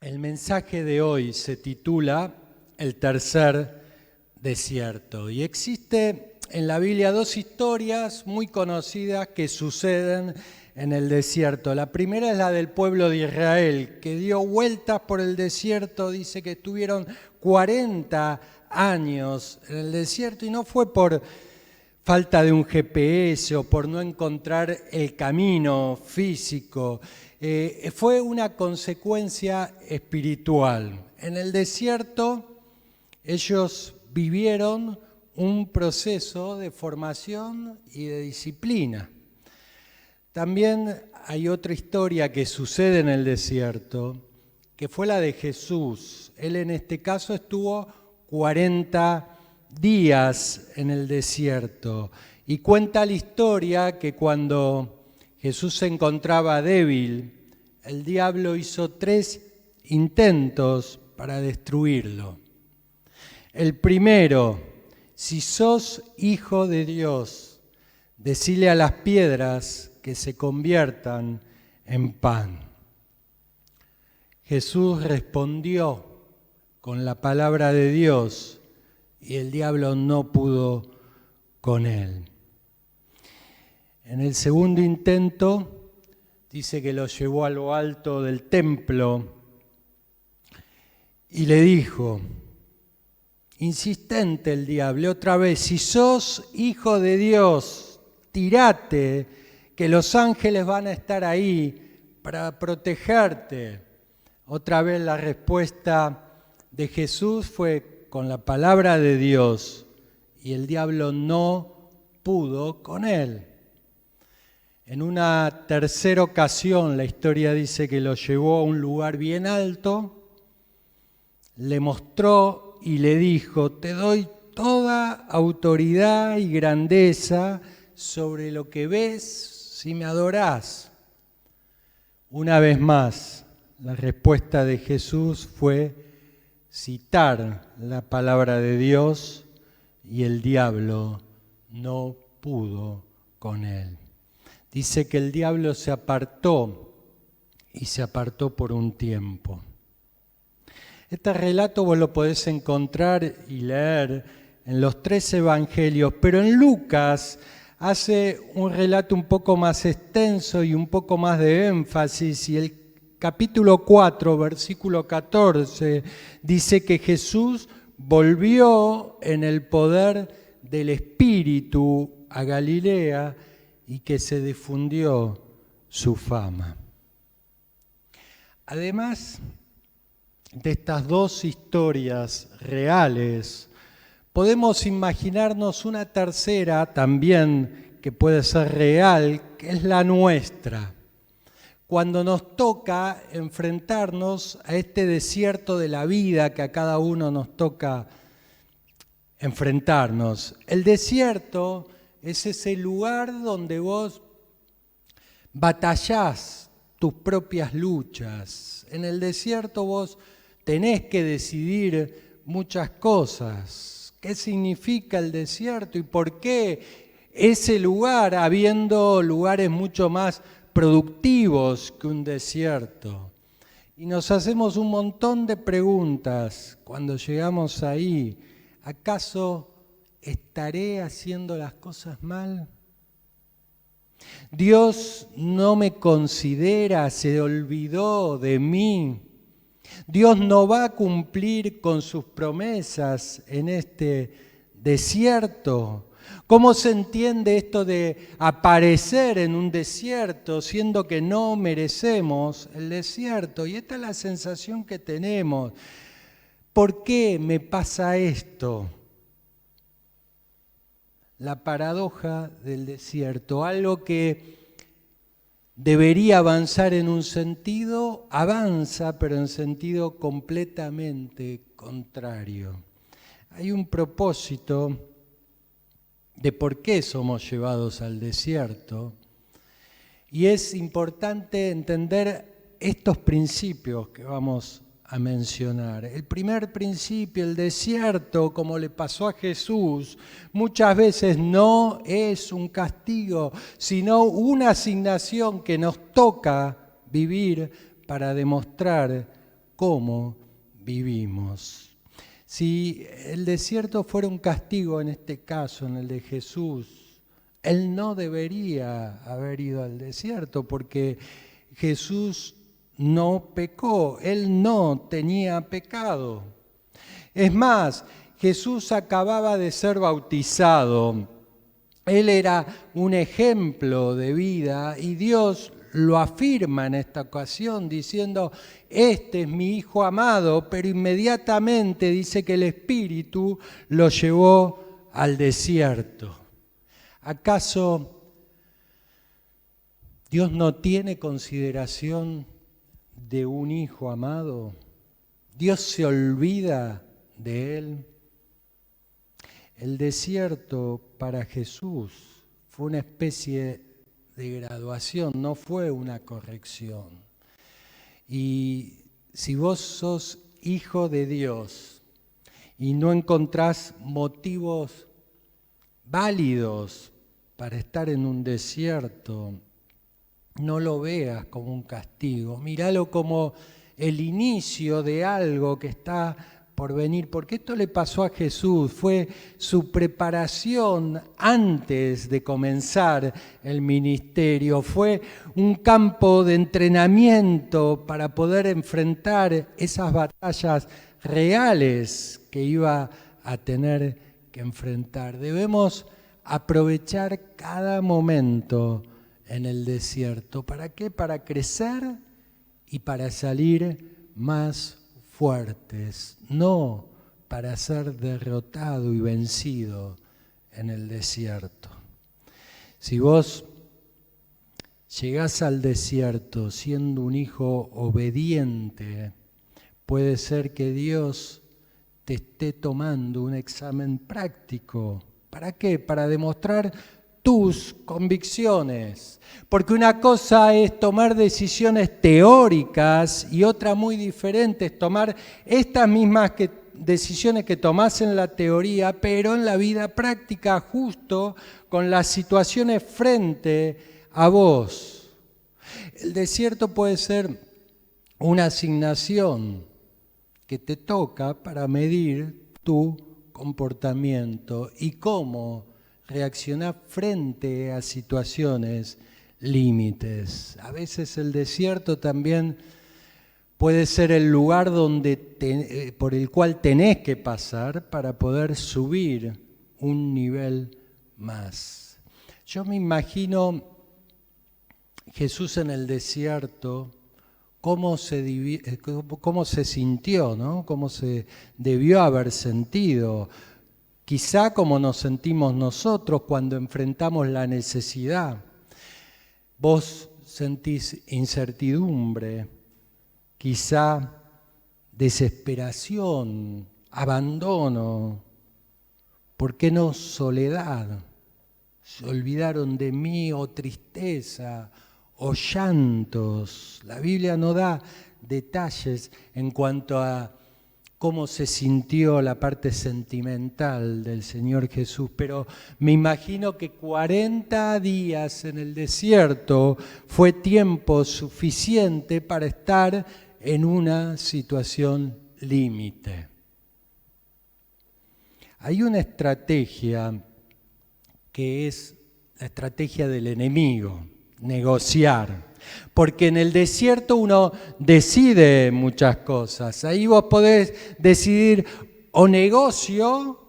El mensaje de hoy se titula El tercer desierto y existe en la Biblia dos historias muy conocidas que suceden en el desierto. La primera es la del pueblo de Israel, que dio vueltas por el desierto, dice que estuvieron 40 años en el desierto y no fue por falta de un GPS o por no encontrar el camino físico, fue una consecuencia espiritual. En el desierto ellos vivieron un proceso de formación y de disciplina. También hay otra historia que sucede en el desierto, que fue la de Jesús. Él en este caso estuvo 40 días en el desierto y cuenta la historia que cuando Jesús se encontraba débil, el diablo hizo 3 intentos para destruirlo. El primero: si sos hijo de Dios, decile a las piedras que se conviertan en pan. Jesús respondió con la palabra de Dios y el diablo no pudo con él. En el segundo intento dice que lo llevó a lo alto del templo y le dijo, insistente el diablo, otra vez, si sos hijo de Dios, tirate, que los ángeles van a estar ahí para protegerte. Otra vez la respuesta de Jesús fue con la palabra de Dios y el diablo no pudo con él. En una tercera ocasión, la historia dice que lo llevó a un lugar bien alto, le mostró y le dijo, te doy toda autoridad y grandeza sobre lo que ves si me adorás. Una vez más, la respuesta de Jesús fue citar la palabra de Dios y el diablo no pudo con él. Dice que el diablo se apartó y se apartó por un tiempo. Este relato vos lo podés encontrar y leer en los 3 evangelios, pero en Lucas hace un relato un poco más extenso y un poco más de énfasis, y el capítulo 4, versículo 14, dice que Jesús volvió en el poder del Espíritu a Galilea y que se difundió su fama. Además de estas dos historias reales, podemos imaginarnos una tercera también que puede ser real, que es la nuestra. Cuando nos toca enfrentarnos a este desierto de la vida que a cada uno nos toca enfrentarnos. El desierto es ese lugar donde vos batallás tus propias luchas. En el desierto vos tenés que decidir muchas cosas. ¿Qué significa el desierto y por qué ese lugar, habiendo lugares mucho más productivos que un desierto? Y nos hacemos un montón de preguntas cuando llegamos ahí. ¿Acaso estaré haciendo las cosas mal? ¿Dios no me considera, se olvidó de mí? ¿Dios no va a cumplir con sus promesas en este desierto? ¿Cómo se entiende esto de aparecer en un desierto siendo que no merecemos el desierto? Y esta es la sensación que tenemos. ¿Por qué me pasa esto? La paradoja del desierto, algo que debería avanzar en un sentido, avanza, pero en sentido completamente contrario. Hay un propósito de por qué somos llevados al desierto, y es importante entender estos principios que vamos a mencionar. El primer principio, el desierto, como le pasó a Jesús, muchas veces no es un castigo, sino una asignación que nos toca vivir para demostrar cómo vivimos. Si el desierto fuera un castigo en este caso, en el de Jesús, Él no debería haber ido al desierto porque Jesús no pecó, Él no tenía pecado. Es más, Jesús acababa de ser bautizado. Él era un ejemplo de vida y Dios lo afirma en esta ocasión diciendo, este es mi Hijo amado, pero inmediatamente dice que el Espíritu lo llevó al desierto. ¿Acaso Dios no tiene consideración de un Hijo amado? ¿Dios se olvida de Él? El desierto para Jesús fue una especie de graduación, no fue una corrección. Y si vos sos hijo de Dios y no encontrás motivos válidos para estar en un desierto, no lo veas como un castigo, míralo como el inicio de algo que está por venir, porque esto le pasó a Jesús, fue su preparación antes de comenzar el ministerio, fue un campo de entrenamiento para poder enfrentar esas batallas reales que iba a tener que enfrentar. Debemos aprovechar cada momento en el desierto. ¿Para qué? Para crecer y para salir más fuertes, no para ser derrotado y vencido en el desierto. Si vos llegás al desierto siendo un hijo obediente, puede ser que Dios te esté tomando un examen práctico. ¿Para qué? Para demostrar tus convicciones, porque una cosa es tomar decisiones teóricas y otra muy diferente es tomar estas mismas decisiones que tomás en la teoría, pero en la vida práctica, justo con las situaciones frente a vos. El desierto puede ser una asignación que te toca para medir tu comportamiento y cómo reaccionar frente a situaciones límites. A veces el desierto también puede ser el lugar por el cual tenés que pasar para poder subir un nivel más. Yo me imagino Jesús en el desierto, cómo se sintió, ¿no? Cómo se debió haber sentido. Quizá como nos sentimos nosotros cuando enfrentamos la necesidad. Vos sentís incertidumbre, quizá desesperación, abandono, ¿por qué no soledad? Se olvidaron de mí, o tristeza, o llantos. La Biblia no da detalles en cuanto a cómo se sintió la parte sentimental del Señor Jesús, pero me imagino que 40 días en el desierto fue tiempo suficiente para estar en una situación límite. Hay una estrategia que es la estrategia del enemigo, negociar. Porque en el desierto uno decide muchas cosas. Ahí vos podés decidir o negocio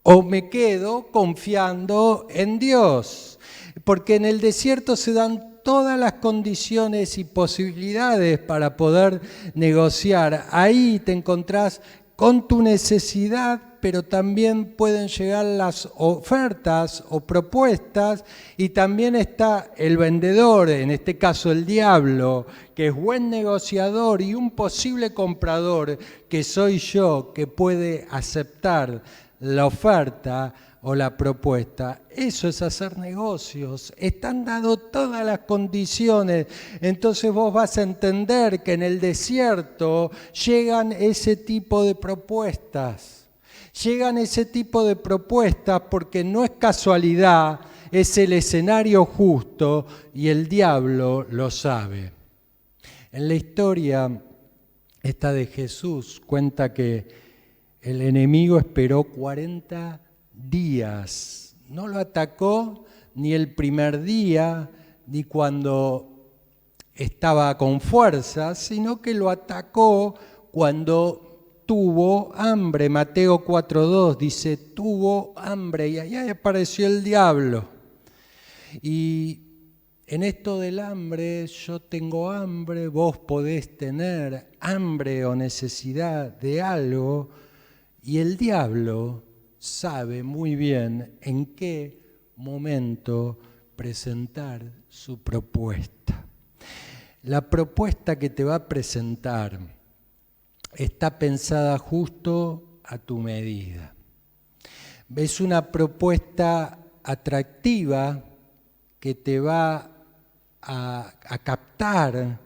o me quedo confiando en Dios. Porque en el desierto se dan todas las condiciones y posibilidades para poder negociar. Ahí te encontrás con tu necesidad, pero también pueden llegar las ofertas o propuestas y también está el vendedor, en este caso el diablo, que es buen negociador y un posible comprador, que soy yo, que puede aceptar la oferta o la propuesta. Eso es hacer negocios. Están dadas todas las condiciones. Entonces vos vas a entender que en el desierto llegan ese tipo de propuestas. Llegan ese tipo de propuestas porque no es casualidad, es el escenario justo y el diablo lo sabe. En la historia esta de Jesús, cuenta que el enemigo esperó 40 días. No lo atacó ni el primer día, ni cuando estaba con fuerza, sino que lo atacó cuando tuvo hambre. Mateo 4:2 dice, tuvo hambre, y ahí apareció el diablo. Y en esto del hambre, yo tengo hambre, vos podés tener hambre o necesidad de algo, y el diablo sabe muy bien en qué momento presentar su propuesta. La propuesta que te va a presentar está pensada justo a tu medida. ¿Ves? Una propuesta atractiva que te va a captar,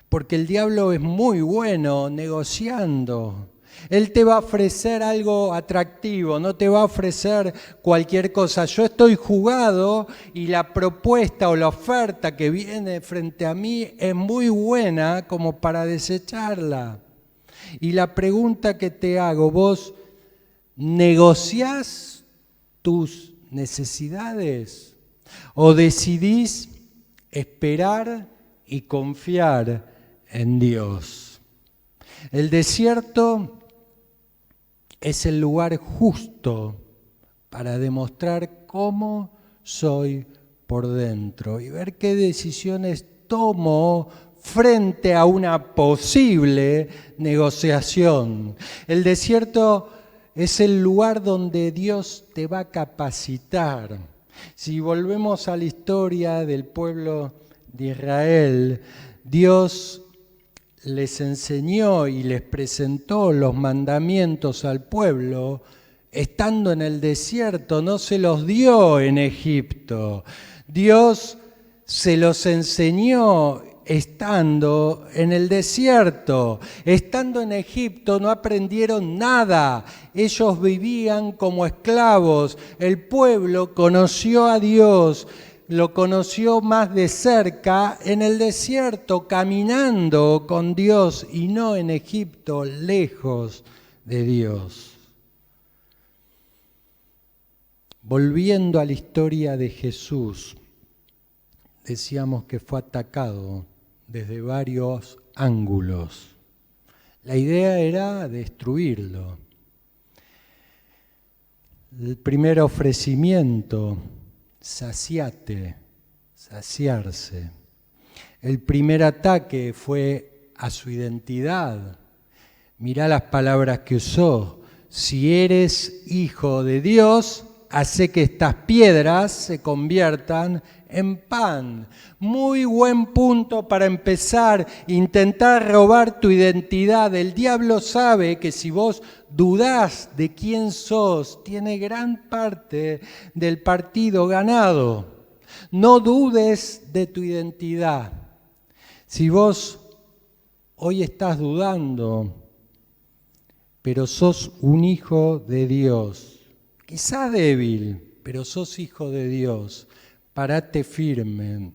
porque el diablo es muy bueno negociando. Él te va a ofrecer algo atractivo, no te va a ofrecer cualquier cosa. Yo estoy jugado y la propuesta o la oferta que viene frente a mí es muy buena como para desecharla. Y la pregunta que te hago, ¿vos negociás tus necesidades o decidís esperar y confiar en Dios? El desierto es el lugar justo para demostrar cómo soy por dentro y ver qué decisiones tomo frente a una posible negociación. El desierto es el lugar donde Dios te va a capacitar. Si volvemos a la historia del pueblo de Israel, Dios les enseñó y les presentó los mandamientos al pueblo estando en el desierto, no se los dio en Egipto. Dios se los enseñó estando en el desierto. Estando en Egipto no aprendieron nada. Ellos vivían como esclavos. El pueblo conoció a Dios, lo conoció más de cerca en el desierto, caminando con Dios y no en Egipto, lejos de Dios. Volviendo a la historia de Jesús, decíamos que fue atacado desde varios ángulos. La idea era destruirlo. El primer ofrecimiento, saciate, saciarse. El primer ataque fue a su identidad. Mirá las palabras que usó. Si eres hijo de Dios, hace que estas piedras se conviertan en pan. Muy buen punto para empezar, intentar robar tu identidad. El diablo sabe que si vos dudás de quién sos, tiene gran parte del partido ganado. No dudes de tu identidad. Si vos hoy estás dudando, pero sos un hijo de Dios, quizá débil, pero sos hijo de Dios, parate firme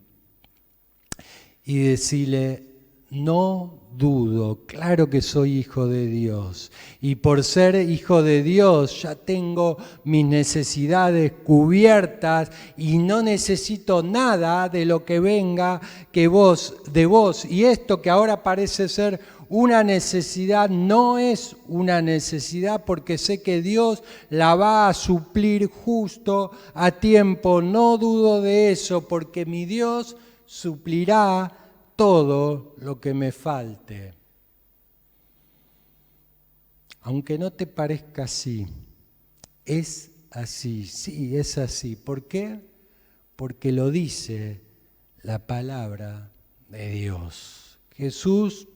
y decile, no dudo, claro que soy hijo de Dios. Y por ser hijo de Dios ya tengo mis necesidades cubiertas y no necesito nada de lo que venga de vos. Y esto que ahora parece ser una necesidad, no es una necesidad porque sé que Dios la va a suplir justo a tiempo. No dudo de eso porque mi Dios suplirá todo lo que me falte. Aunque no te parezca así, es así, sí, es así. ¿Por qué? Porque lo dice la palabra de Dios. Jesús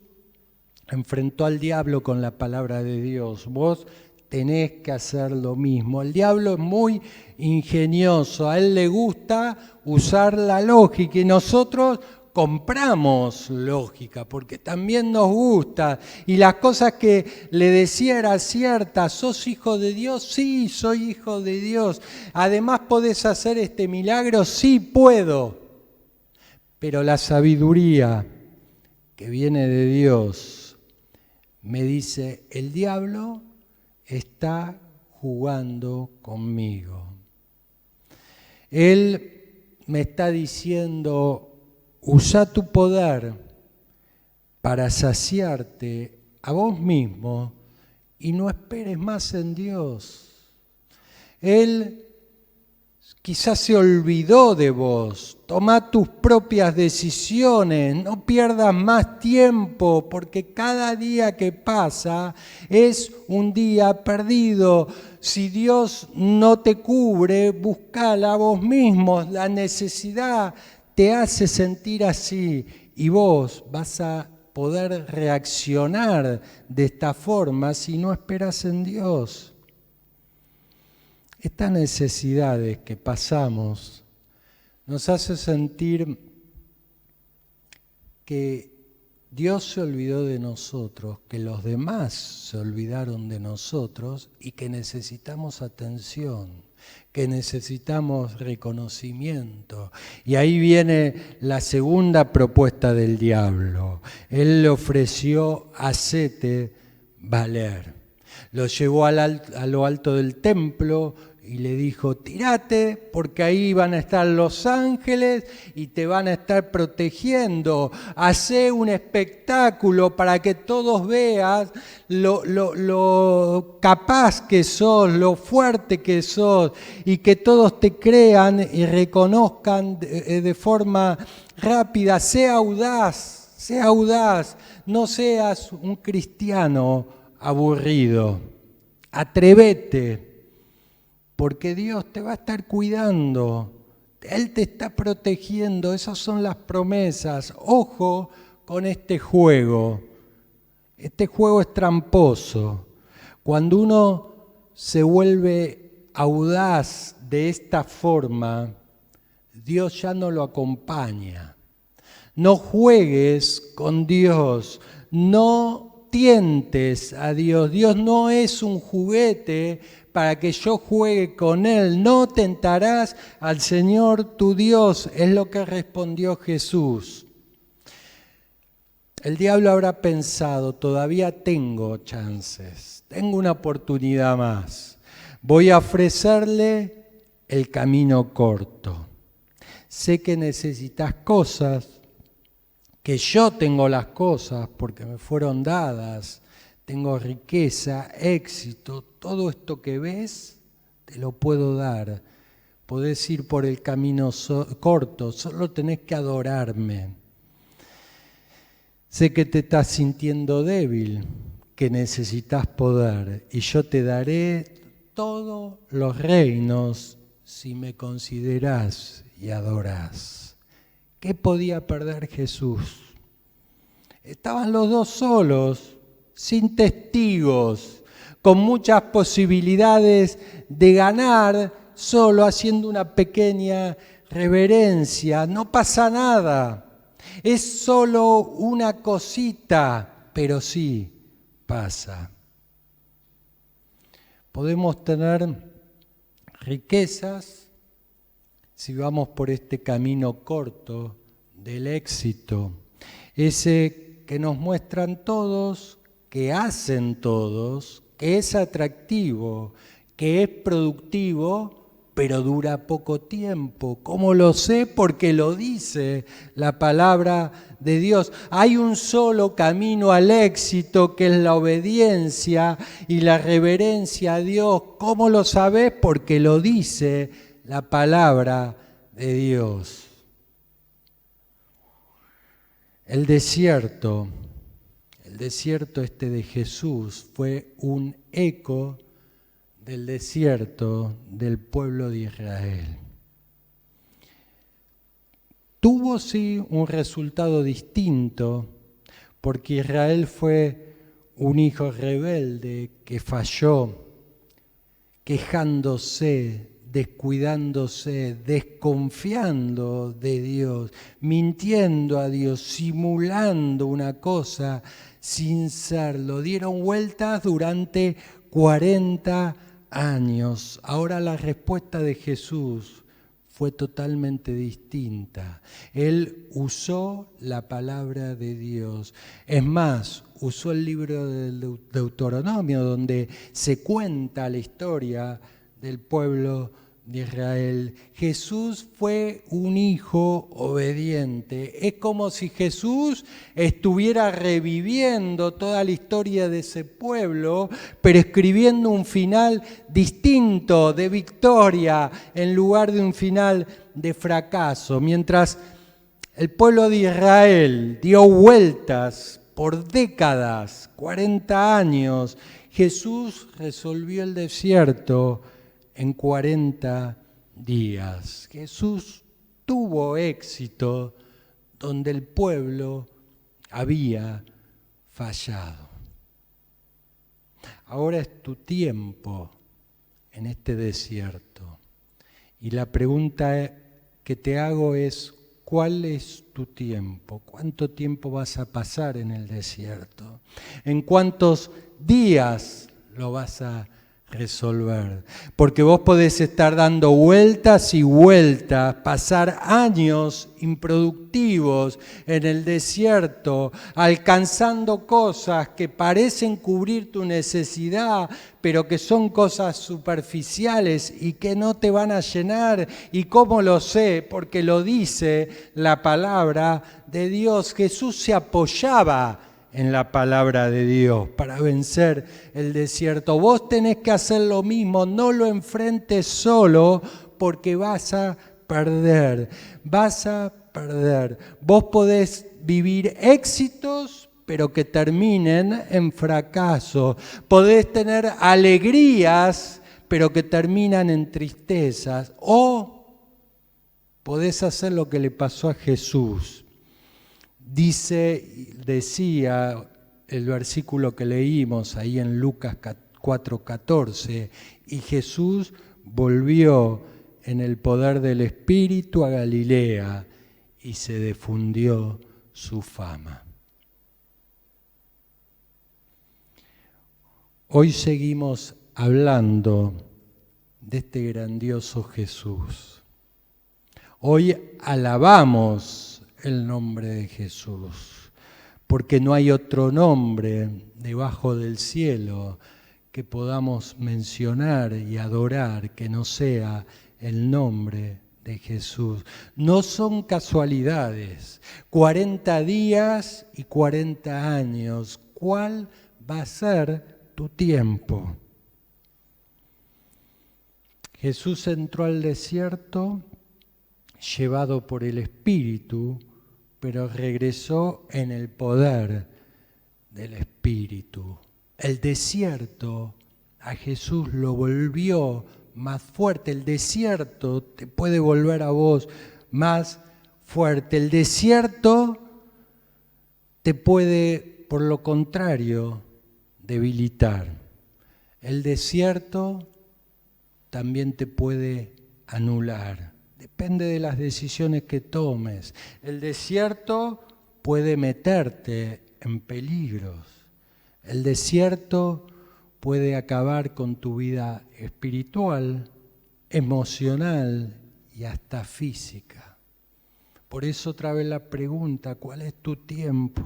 enfrentó al diablo con la palabra de Dios. Vos tenés que hacer lo mismo. El diablo es muy ingenioso, a él le gusta usar la lógica y nosotros compramos lógica porque también nos gusta. Y las cosas que le decía eran ciertas. ¿Sos hijo de Dios? Sí, soy hijo de Dios. Además, ¿podés hacer este milagro? Sí, puedo. Pero la sabiduría que viene de Dios me dice, el diablo está jugando conmigo. Él me está diciendo, usa tu poder para saciarte a vos mismo y no esperes más en Dios. Él quizás se olvidó de vos. Toma tus propias decisiones, no pierdas más tiempo, porque cada día que pasa es un día perdido. Si Dios no te cubre, búscala vos mismos. La necesidad te hace sentir así y vos vas a poder reaccionar de esta forma si no esperas en Dios. Estas necesidades que pasamos nos hace sentir que Dios se olvidó de nosotros, que los demás se olvidaron de nosotros y que necesitamos atención, que necesitamos reconocimiento. Y ahí viene la segunda propuesta del diablo. Él le ofreció hacete valer. Lo llevó a lo alto del templo y le dijo, tírate porque ahí van a estar los ángeles y te van a estar protegiendo. Hacé un espectáculo para que todos vean lo capaz que sos, lo fuerte que sos y que todos te crean y reconozcan de forma rápida. Sé audaz, no seas un cristiano aburrido. Atrévete. Porque Dios te va a estar cuidando, Él te está protegiendo, esas son las promesas. Ojo con este juego es tramposo. Cuando uno se vuelve audaz de esta forma, Dios ya no lo acompaña. No juegues con Dios, no tientes a Dios. Dios no es un juguete para que yo juegue con Él. No tentarás al Señor tu Dios, es lo que respondió Jesús. El diablo habrá pensado, todavía tengo chances, tengo una oportunidad más. Voy a ofrecerle el camino corto. Sé que necesitas cosas, que yo tengo las cosas porque me fueron dadas. Tengo riqueza, éxito, todo esto que ves te lo puedo dar. Podés ir por el camino corto, solo tenés que adorarme. Sé que te estás sintiendo débil, que necesitas poder, y yo te daré todos los reinos si me considerás y adorás. ¿Qué podía perder Jesús? Estaban los dos solos, sin testigos, con muchas posibilidades de ganar, solo haciendo una pequeña reverencia. No pasa nada, es solo una cosita, pero sí pasa. Podemos tener riquezas si vamos por este camino corto del éxito, ese que nos muestran todos, que hacen todos, que es atractivo, que es productivo, pero dura poco tiempo. ¿Cómo lo sé? Porque lo dice la palabra de Dios. Hay un solo camino al éxito, que es la obediencia y la reverencia a Dios. ¿Cómo lo sabés? Porque lo dice la palabra de Dios. El desierto de Jesús fue un eco del desierto del pueblo de Israel. Tuvo sí un resultado distinto, porque Israel fue un hijo rebelde que falló, quejándose, descuidándose, desconfiando de Dios, mintiendo a Dios, simulando una cosa sin serlo. Dieron vueltas durante 40 años. Ahora la respuesta de Jesús fue totalmente distinta. Él usó la palabra de Dios. Es más, usó el libro del Deuteronomio, donde se cuenta la historia del pueblo de Israel. Jesús fue un hijo obediente. Es como si Jesús estuviera reviviendo toda la historia de ese pueblo, pero escribiendo un final distinto, de victoria, en lugar de un final de fracaso. Mientras el pueblo de Israel dio vueltas por décadas, 40 años, Jesús resolvió el desierto en 40 días. Jesús tuvo éxito donde el pueblo había fallado. Ahora es tu tiempo en este desierto. Y la pregunta que te hago es, ¿cuál es tu tiempo? ¿Cuánto tiempo vas a pasar en el desierto? ¿En cuántos días lo vas a resolver? Porque vos podés estar dando vueltas y vueltas, pasar años improductivos en el desierto, alcanzando cosas que parecen cubrir tu necesidad, pero que son cosas superficiales y que no te van a llenar. ¿Y cómo lo sé? Porque lo dice la palabra de Dios. Jesús se apoyaba en la palabra de Dios para vencer el desierto. Vos tenés que hacer lo mismo, no lo enfrentes solo porque vas a perder, vas a perder. Vos podés vivir éxitos, pero que terminen en fracaso. Podés tener alegrías, pero que terminan en tristezas. O podés hacer lo que le pasó a Jesús. Decía el versículo que leímos ahí en Lucas 4:14, y Jesús volvió en el poder del Espíritu a Galilea y se difundió su fama. Hoy seguimos hablando de este grandioso Jesús. Hoy alabamos el nombre de Jesús, porque no hay otro nombre debajo del cielo que podamos mencionar y adorar que no sea el nombre de Jesús. No son casualidades, 40 días y 40 años. ¿Cuál va a ser tu tiempo? Jesús entró al desierto llevado por el Espíritu, pero regresó en el poder del Espíritu. El desierto a Jesús lo volvió más fuerte. El desierto te puede volver a vos más fuerte. El desierto te puede, por lo contrario, debilitar. El desierto también te puede anular. Depende de las decisiones que tomes. El desierto puede meterte en peligros. El desierto puede acabar con tu vida espiritual, emocional y hasta física. Por eso otra vez la pregunta, ¿cuál es tu tiempo?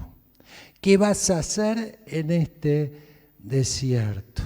¿Qué vas a hacer en este desierto?